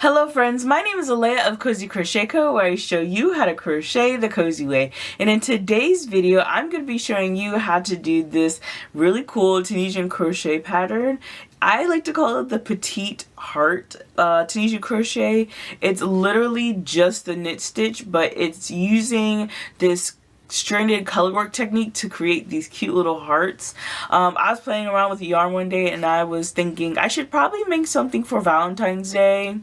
Hello friends, my name is Alea of Cozy Crochet Co, where I show you how to crochet the cozy way. And in today's video, I'm going to be showing you how to do this really cool Tunisian crochet pattern. I like to call it the petite heart Tunisian crochet. It's literally just the knit stitch, but it's using this stranded colorwork technique to create these cute little hearts. I was playing around with the yarn one day and I was thinking I should probably make something for Valentine's Day.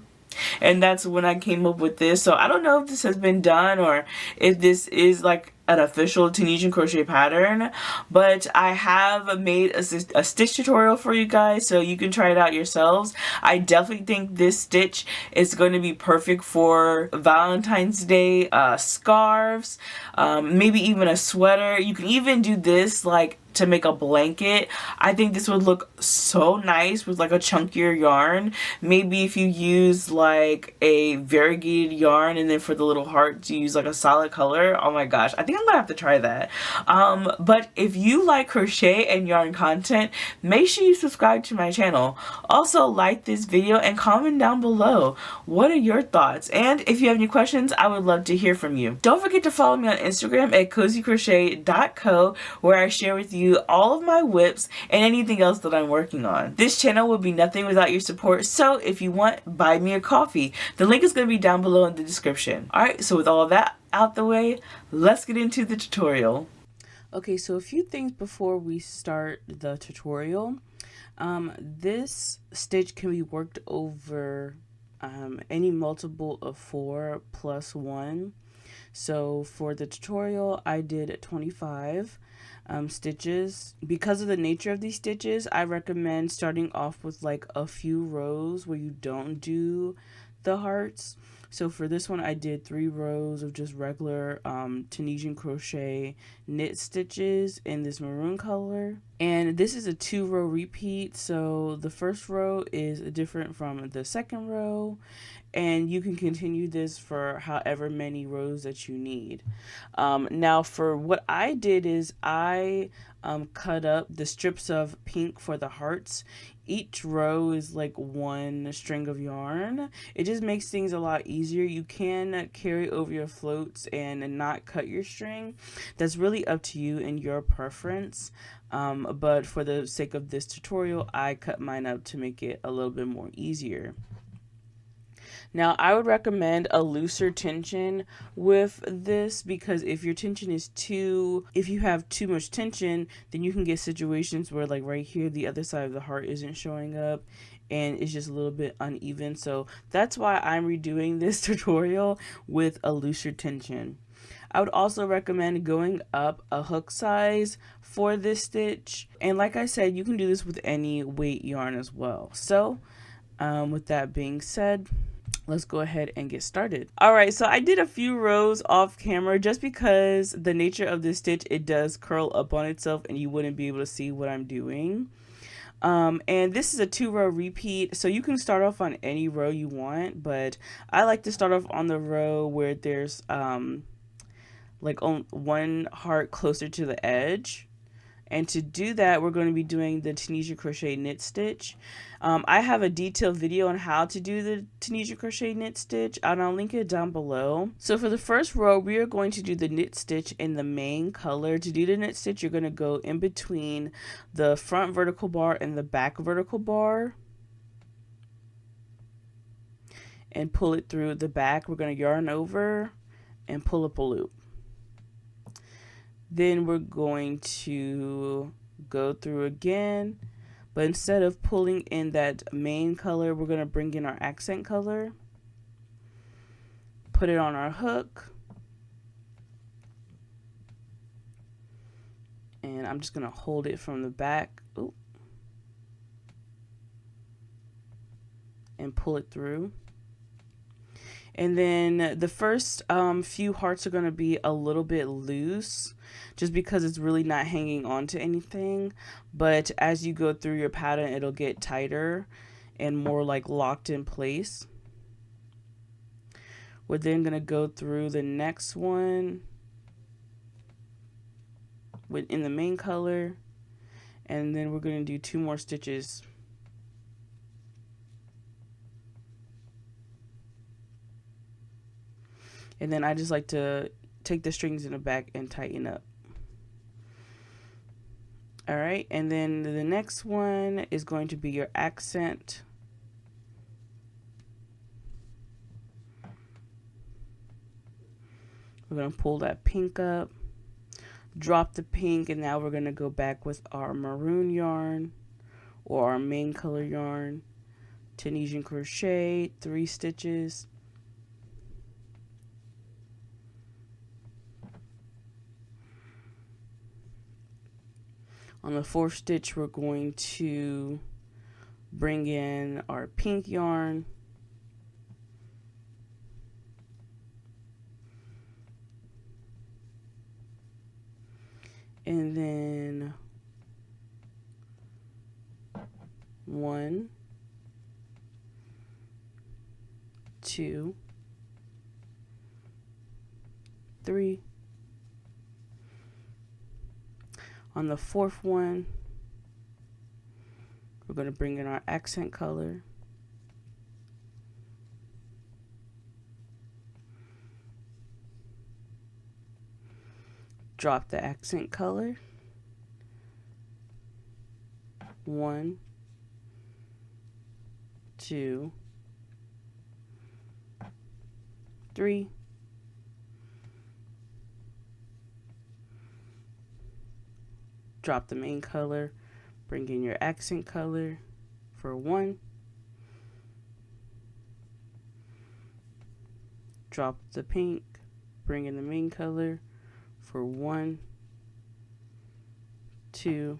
And that's when I came up with this. So I don't know if this has been done or if this is like an official Tunisian crochet pattern, but I have made a stitch tutorial for you guys so you can try it out yourselves. I definitely think this stitch is going to be perfect for Valentine's Day scarves, maybe even a sweater. You can even do this like to make a blanket. I think this would look so nice with like a chunkier yarn. Maybe if you use like a variegated yarn and then for the little hearts you use like a solid color. Oh my gosh, I think I'm gonna have to try that. But if you like crochet and yarn content, make sure you subscribe to my channel. Also like this video and comment down below. What are your thoughts? And if you have any questions, I would love to hear from you. Don't forget to follow me on Instagram at cozycrochet.co, where I share with you all of my whips and anything else that I'm working on. This channel would be nothing without your support, so if you want, buy me a coffee. The link is going to be down below in the description. Alright, so with all of that out the way, let's get into the tutorial. Okay, so a few things before we start the tutorial. This stitch can be worked over any multiple of 4 plus 1. So for the tutorial, I did 25 stitches. Because of the nature of these stitches, I recommend starting off with like a few rows where you don't do the hearts. So for this one, I did 3 rows of just regular Tunisian crochet knit stitches in this maroon color. And this is a 2-row repeat, so the first row is different from the second row, and you can continue this for however many rows that you need. Now for what I did is I cut up the strips of pink for the hearts. Each row is like 1 string of yarn. It just makes things a lot easier. You can carry over your floats and not cut your string. That's really up to you and your preference. But for the sake of this tutorial, I cut mine up to make it a little bit more easier. Now, I would recommend a looser tension with this, because if your tension is if you have too much tension, then you can get situations where like right here, the other side of the heart isn't showing up and it's just a little bit uneven. So that's why I'm redoing this tutorial with a looser tension. I would also recommend going up a hook size for this stitch. And like I said, you can do this with any weight yarn as well. So with that being said, let's go ahead and get started. Alright, so I did a few rows off camera just because the nature of this stitch, it does curl up on itself and you wouldn't be able to see what I'm doing. And this is a 2-row repeat, so you can start off on any row you want, but I like to start off on the row where there's like on 1 heart closer to the edge. And to do that, we're going to be doing the Tunisian crochet knit stitch. I have a detailed video on how to do the Tunisian crochet knit stitch, and I'll link it down below. So for the first row, we are going to do the knit stitch in the main color. To do the knit stitch, you're going to go in between the front vertical bar and the back vertical bar and pull it through the back. We're going to yarn over and pull up a loop. Then we're going to go through again, but instead of pulling in that main color, we're going to bring in our accent color, put it on our hook, and I'm just going to hold it from the back and pull it through. And then the first few hearts are going to be a little bit loose just because it's really not hanging on to anything. But as you go through your pattern, it'll get tighter and more like locked in place. We're then going to go through the next one in the main color. And then we're going to do 2 more stitches. And then I just like to take the strings in the back and tighten up. All right, and then the next one is going to be your accent. We're going to pull that pink up, drop the pink, and now we're going to go back with our maroon yarn or our main color yarn. Tunisian crochet, 3 stitches. On the 4th stitch, we're going to bring in our pink yarn. And then 1, 2, 3. On the 4th one, we're going to bring in our accent color. Drop the accent color. 1, 2, 3. Drop the main color, bring in your accent color for 1. Drop the pink, bring in the main color for 1, 2,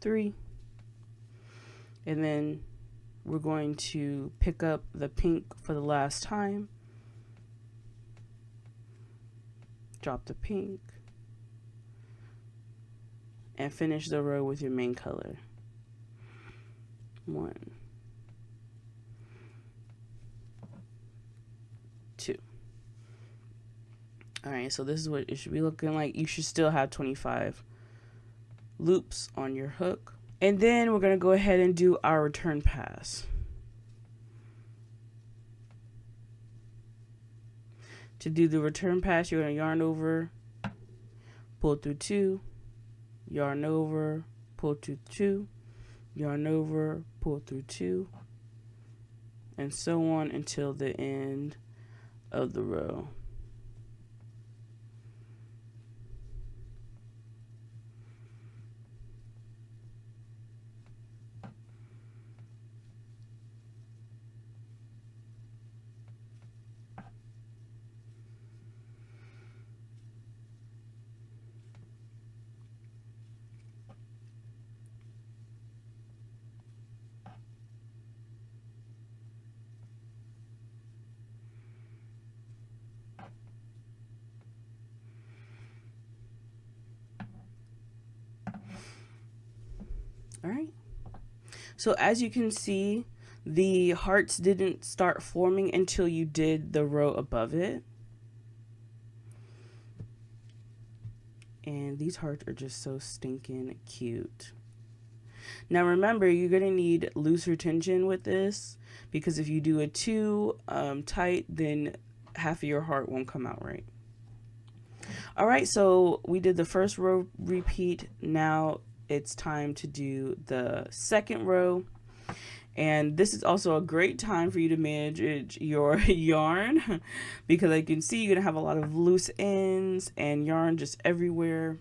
3. And then we're going to pick up the pink for the last time. Drop the pink and finish the row with your main color. 1, 2. Alright, so this is what it should be looking like. You should still have 25 loops on your hook. And then we're going to go ahead and do our return pass. To do the return pass, you're going to yarn over, pull through 2, yarn over, pull through 2, yarn over, pull through 2, and so on until the end of the row. All right. So as you can see, the hearts didn't start forming until you did the row above it. And these hearts are just so stinking cute. Now remember, you're going to need loose retention with this, because if you do it too tight, then half of your heart won't come out right. All right, so we did the first row repeat. Now it's time to do the second row. And this is also a great time for you to manage your yarn, because I can see you're going to have a lot of loose ends and yarn just everywhere.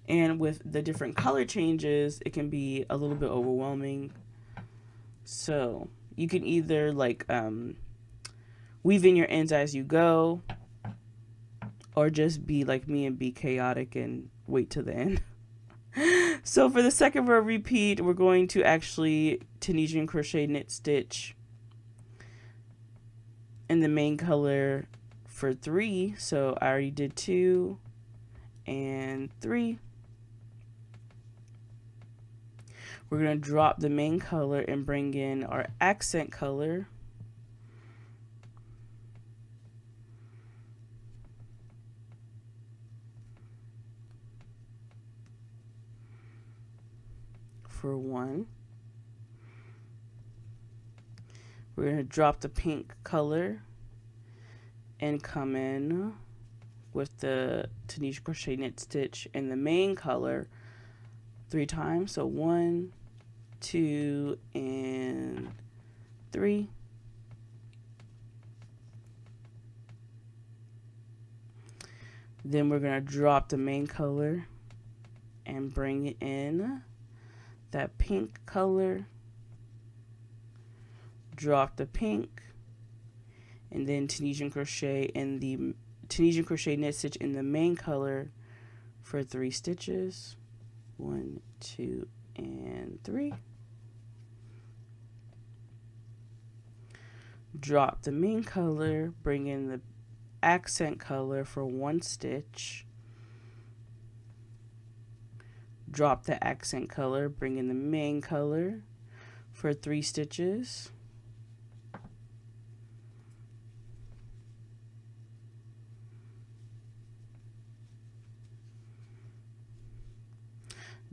And with the different color changes, it can be a little bit overwhelming. So you can either like weave in your ends as you go, or just be like me and be chaotic and wait till the end. So for the second row repeat, we're going to actually Tunisian crochet knit stitch in the main color for 3. So I already did 2 and 3. We're going to drop the main color and bring in our accent color. For 1. We're going to drop the pink color and come in with the Tunisian crochet knit stitch in the main color 3 times. So 1, 2, and 3. Then we're going to drop the main color and bring in that pink color, drop the pink, and then Tunisian crochet knit stitch in the main color for 3 stitches. 1, 2, and 3. Drop the main color, bring in the accent color for 1 stitch. Drop the accent color, bring in the main color for 3 stitches.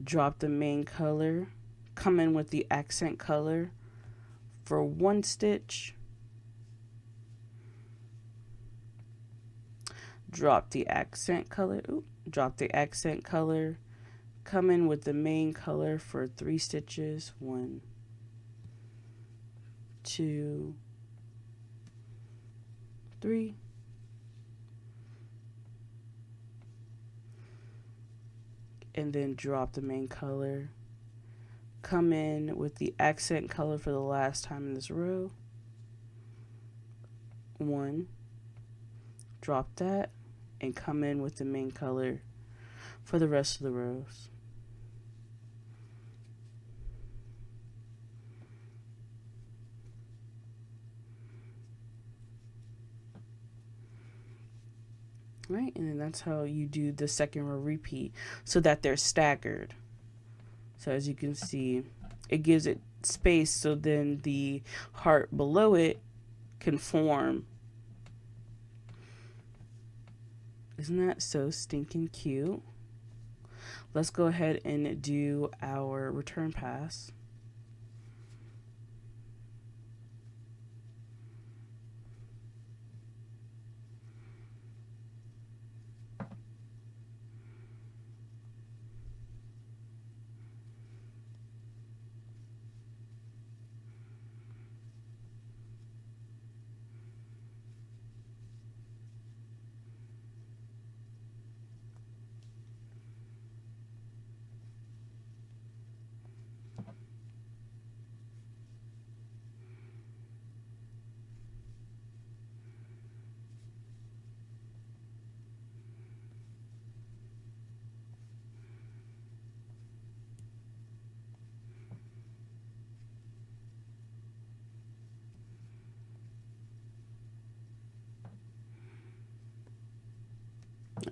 Drop the main color, come in with the accent color for 1 stitch. Drop the accent color, come in with the main color for 3 stitches. 1, 2, 3. And then drop the main color, come in with the accent color for the last time in this row. 1, drop that, and come in with the main color for the rest of the rows. Right, and then that's how you do the second row repeat, so that they're staggered. So as you can see, it gives it space, so then the heart below it can form. Isn't that so stinking cute? Let's go ahead and do our return pass.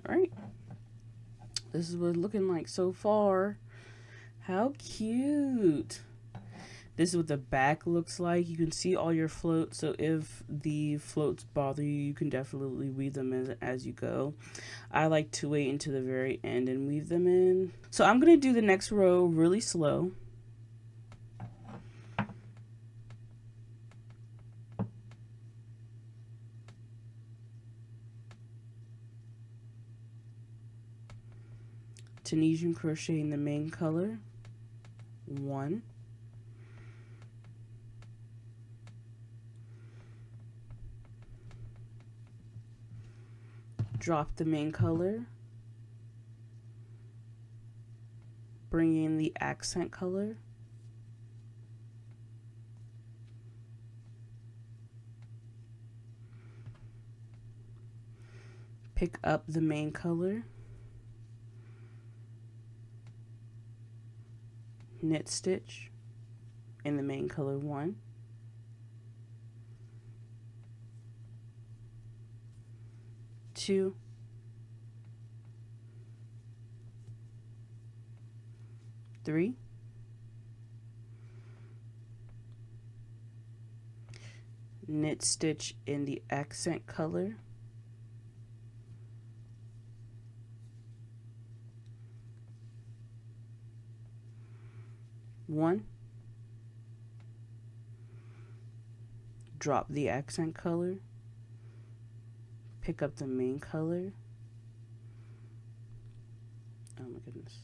All right, this is what it's looking like so far. How cute. This is what the back looks like. You can see all your floats, so if the floats bother you, you can definitely weave them as you go. I like to wait until the very end and weave them in. So I'm going to do the next row really slow. Tunisian crochet in the main color. 1. Drop the main color. Bring in the accent color. Pick up the main color. Knit stitch in the main color 1. 2. 3. Knit stitch in the accent color. 1. drop the accent color, pick up the main color. Oh my goodness.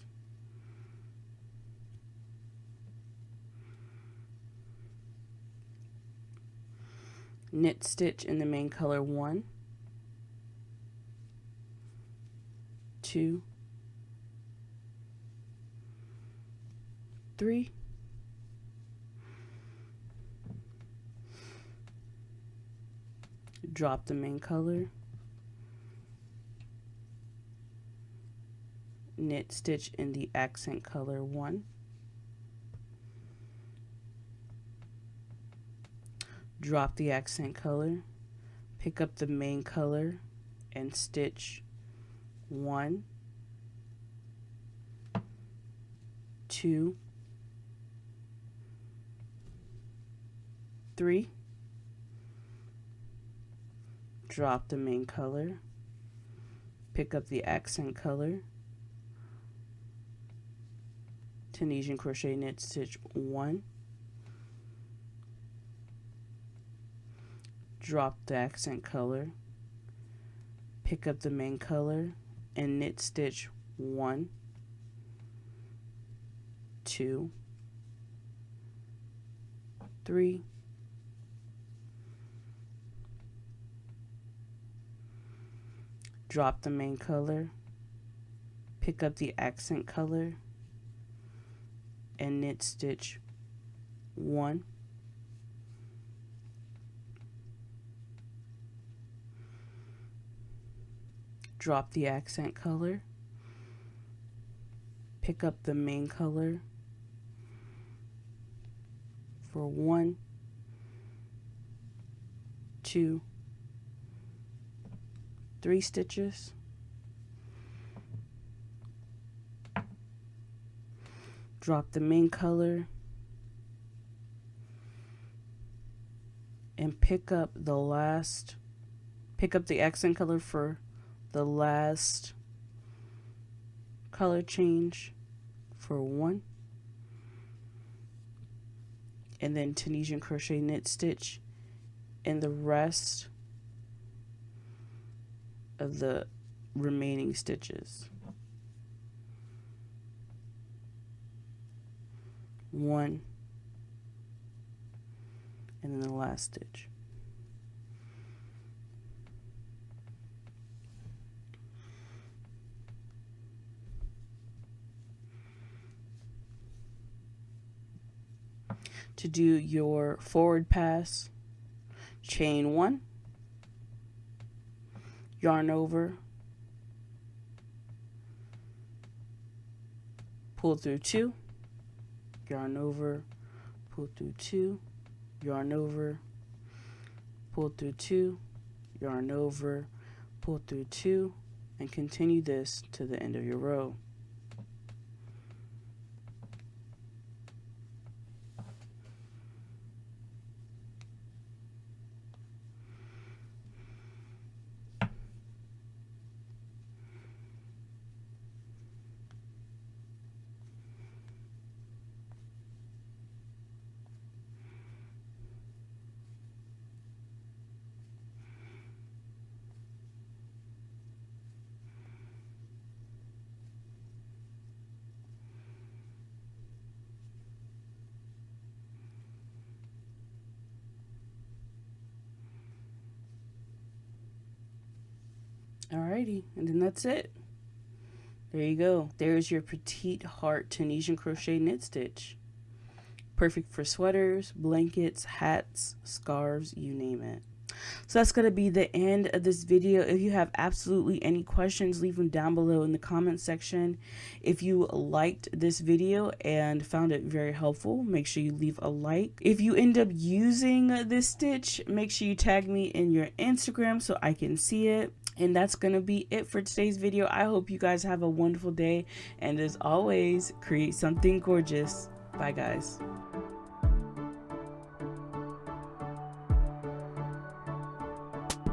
Knit stitch in the main color 1, 2, 3, drop the main color, knit stitch in the accent color 1, drop the accent color, pick up the main color and stitch 1, 2, 3, drop the main color, pick up the accent color, Tunisian crochet knit stitch 1, drop the accent color, pick up the main color and knit stitch 1, 2, 3, drop the main color, pick up the accent color and knit stitch 1, drop the accent color, pick up the main color for 1, 2, 3 stitches, drop the main color and pick up the accent color for the last color change for 1, and then Tunisian crochet knit stitch in the rest of the remaining stitches. 1 and then the last stitch. To do your forward pass, chain 1, yarn over, pull through 2, yarn over, pull through 2, yarn over, pull through 2, yarn over, pull through 2, and continue this to the end of your row. Alrighty, and then that's it. There you go. There's your petite heart Tunisian crochet knit stitch. Perfect for sweaters, blankets, hats, scarves, you name it. So that's going to be the end of this video. If you have absolutely any questions, leave them down below in the comment section. If you liked this video and found it very helpful, make sure you leave a like. If you end up using this stitch, make sure you tag me in your Instagram so I can see it. And that's going to be it for today's video. I hope you guys have a wonderful day. And as always, create something gorgeous. Bye, guys.